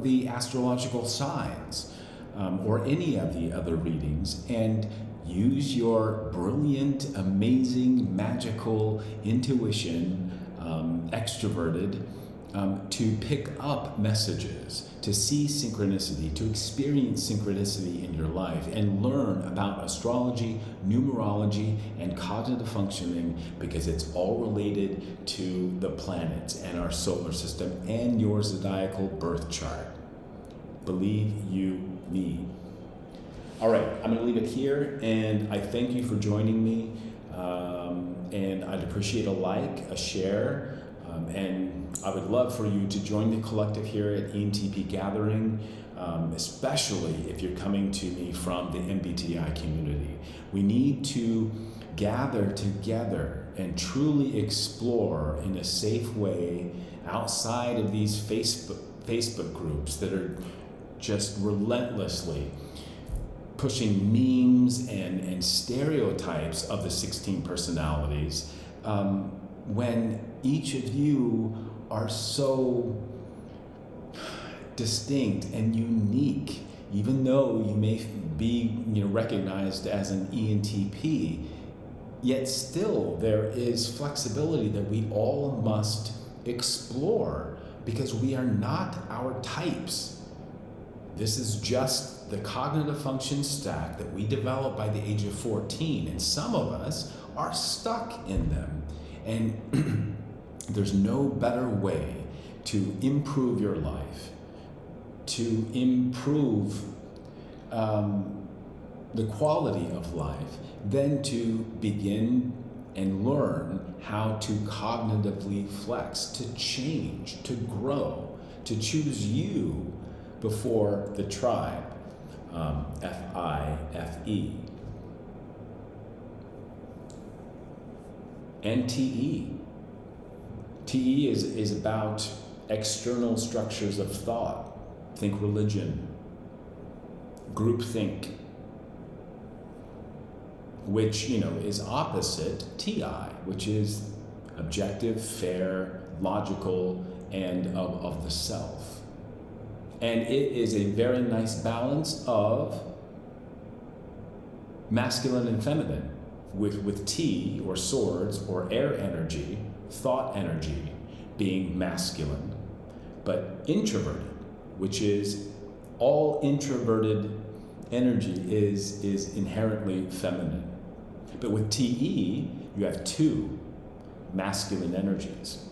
the astrological signs, or any of the other readings, and use your brilliant, amazing, magical intuition, extroverted, to pick up messages, to see synchronicity, to experience synchronicity in your life, and learn about astrology, numerology, and cognitive functioning, because it's all related to the planets and our solar system and your zodiacal birth chart. Believe you me. All right, I'm going to leave it here, and I thank you for joining me, and I'd appreciate a like, a share, and I would love for you to join the collective here at Entpgathering, especially if you're coming to me from the MBTI community. We need to gather together and truly explore in a safe way outside of these Facebook groups that are just relentlessly pushing memes and stereotypes of the 16 personalities, when each of you are so distinct and unique. Even though you may be recognized as an ENTP, yet still there is flexibility that we all must explore, because we are not our types. This is just the cognitive function stack that we developed by the age of 14, and some of us are stuck in them. And there's no better way to improve your life, to improve the quality of life, than to begin and learn how to cognitively flex, to change, to grow, to choose you before the tribe. F-I-F-E. And T-E. T-E is about external structures of thought. Think religion, groupthink, which is opposite T-I, which is objective, fair, logical, and of the self. And it is a very nice balance of masculine and feminine, with T, or swords, or air energy, thought energy, being masculine, but introverted, which is all introverted energy is inherently feminine. But with TE, you have two masculine energies.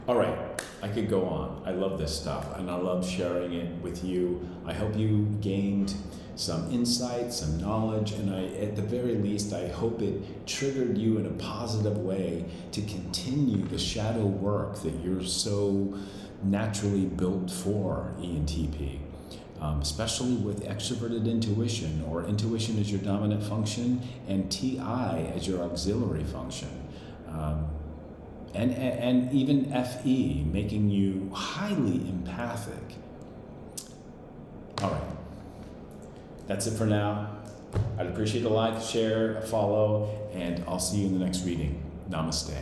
All right, I could go on. I love this stuff, and I love sharing it with you. I hope you gained some insight, some knowledge, and at the very least, I hope it triggered you in a positive way to continue the shadow work that you're so naturally built for, ENTP. Especially with extroverted intuition, or intuition as your dominant function, and TI as your auxiliary function. And even FE, making you highly empathic. All right, that's it for now. I'd appreciate a like, share, a follow, and I'll see you in the next reading. Namaste.